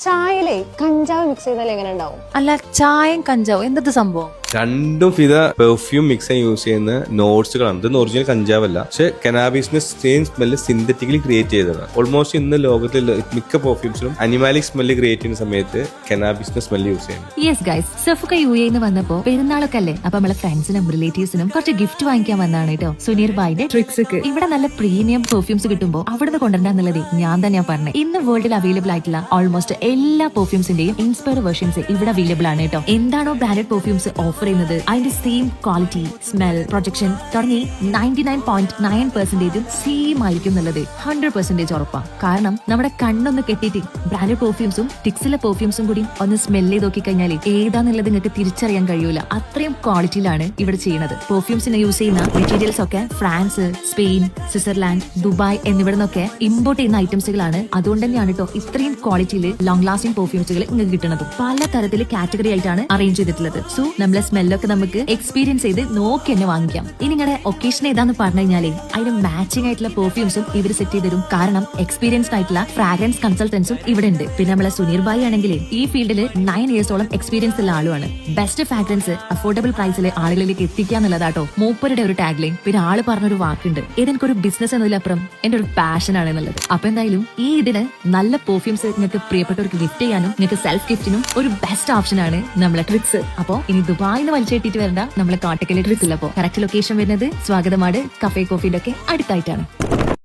ചായയിലെ കഞ്ചാവ് മിക്സ് ചെയ്താൽ എങ്ങനെ ഉണ്ടാവും? അല്ല, ചായയും കഞ്ചാവും എന്തത് സംഭവം? രണ്ടും ഫിദ പെർഫ്യൂം മിക്സ് ആയി യൂസ് ചെയ്യുന്ന നോട്ട്സുകളാണ്. ഇതൊന്നും ഒറിജിനൽ കഞ്ചാവല്ല, പക്ഷെ കനാബീസിന്റെ സെയിം സ്മെല്ല് സിന്തറ്റിക്കലി ക്രിയേറ്റ് ചെയ്തതാണ്. ഓൾമോസ്റ്റ് ഇന്ന് ലോകത്തിൽ മിക്ക പെർഫ്യൂംസിലും അനിമാലിക് സ്മെല്ല് ക്രിയേറ്റ് ചെയ്യുന്ന സമയത്ത് കനാബീസിന്റെ സ്മെല്ല് യൂസ് ചെയ്യുന്നു. യെസ് ഗൈസ്, സഫുക UAE വന്നപ്പോ പെരുന്നാളൊക്കെ അല്ലേ, അപ്പൊ നമ്മളെ ഫ്രണ്ട്സിനും റിലേറ്റീവ്സിനും കുറച്ച് ഗിഫ്റ്റ് വാങ്ങിക്കാൻ വന്നതാണ് കേട്ടോ. സുനീർ ബായിന്റെ ട്രിക്സ്. ഇവിടെ നല്ല പ്രീമിയം പെർഫ്യൂംസ് കിട്ടുമ്പോ അവിടുന്ന് കൊണ്ടുവരാന്നുള്ളത് ഞാൻ തന്നെയാ പറഞ്ഞത്. ഇന്ന് വേൾഡിൽ അവൈലബിൾ ആയിട്ടുള്ള ഓൾമോസ്റ്റ് എല്ലാ പെർഫ്യൂംസിന്റെയും ഇൻസ്പയർഡ് വെർഷൻസ് ഇവിടെ അവൈലബിൾ ആണ് കേട്ടോ. എന്താണോ ബ്രാൻഡഡ് പെർഫ്യൂംസ് ഓഫർ ചെയ്യുന്നത് അതിന്റെ സെയിം ക്വാളിറ്റി, സ്മെൽ, പ്രൊജക്ഷൻ തുടങ്ങി 99.9% സെയിം ആയിരിക്കും എന്നുള്ളത് 100% ഉറപ്പാണ്. കാരണം നമ്മുടെ കണ്ണൊന്ന് കെട്ടിയിട്ട് ബ്രാൻഡഡ് പെർഫ്യൂംസും ടിക്സിലെ പെർഫ്യൂംസും കൂടി ഒന്ന് സ്മെൽ ചെയ്ത് നോക്കി കഴിഞ്ഞാൽ ഏതാന്നുള്ളത് നിങ്ങൾക്ക് തിരിച്ചറിയാൻ കഴിയൂല. അത്രയും ക്വാളിറ്റിയിലാണ് ഇവിടെ ചെയ്യുന്നത്. പെർഫ്യൂംസിന് യൂസ് ചെയ്യുന്ന മെറ്റീരിയൽസ് ഒക്കെ ഫ്രാൻസ്, സ്പെയിൻ, സ്വിറ്റ്സർലാൻഡ്, ദുബായ് എന്നിവിടുന്നൊക്കെ ഇമ്പോർട്ട് ചെയ്യുന്ന ഐറ്റംസുകളാണ്. അതുകൊണ്ട് തന്നെയാണ് കേട്ടോ ഇത്രയും ക്വാളിറ്റിയിൽ ലോങ് ലാസ്റ്റിംഗ് പെർഫ്യൂംസുകൾ നിങ്ങൾക്ക് കിട്ടുന്നത്. പല തരത്തിൽ കാറ്റഗറി ആയിട്ടാണ് അറേഞ്ച് ചെയ്തിട്ടുള്ളത്. സോ നമ്മളെ സ്മെല്ലൊക്കെ നമുക്ക് എക്സ്പീരിയൻസ് ചെയ്ത് നോക്കി തന്നെ വാങ്ങിക്കാം. ഇനി നിങ്ങളുടെ ഒക്കേഷൻ ഏതാന്ന് പറഞ്ഞു കഴിഞ്ഞാലേ അതിന് മാച്ചിങ് ആയിട്ടുള്ള പെർഫ്യൂംസും ഇവർ സെറ്റ് ചെയ്ത് തരും. കാരണം എക്സ്പീരിയൻസ്ഡ് ആയിട്ടുള്ള ഫ്രാഗ്രൻസ് കൺസൾട്ടൻസും ഇവിടെ ഉണ്ട്. പിന്നെ നമ്മളെ സുനീർ ബായി ആണെങ്കിൽ ഈ ഫീൽഡിൽ 9 ഇയേഴ്സോളം എക്സ്പീരിയൻസ് ഉള്ള ആളുമാണ്. ബെസ്റ്റ് ഫ്രാഗ്രൻസ് അഫോർഡബിൾ പ്രൈസിൽ ആളുകളിലേക്ക് എത്തിക്കുക എന്നുള്ളതാട്ടോ മൂപ്പരുടെ ഒരു ടാഗ് ലൈൻ. പിന്നെ ആള് പറഞ്ഞൊരു വാക്കുണ്ട്, ഇതെനിക്കൊരു ബിസിനസ് എന്നതിലപ്പുറം എന്റെ ഒരു പാഷൻ ആണ് എന്നുള്ളത്. അപ്പൊ എന്തായാലും ഈ ഇതിന് നല്ല പെർഫ്യൂംസ് നിങ്ങൾക്ക് പ്രിയപ്പെട്ടവർക്ക് ഗിഫ്റ്റ് ചെയ്യാനും നിങ്ങൾക്ക് സെൽഫ് ഗിഫ്റ്റിനും ഒരു ബെസ്റ്റ് ഓപ്ഷൻ ആണ് നമ്മളെ ട്രിക്സ്. അപ്പോ ഇനി ദുബായിന്ന് വലിച്ചെട്ടിട്ട് വരേണ്ട നമ്മളെ കാട്ടക്കലെ ട്രിക്സ്. അപ്പോ കറക്റ്റ് ലൊക്കേഷൻ വരുന്നത് സ്വാഗതമാട് കഫേ കോഫിന്റെ ഒക്കെ അടുത്തായിട്ടാണ്.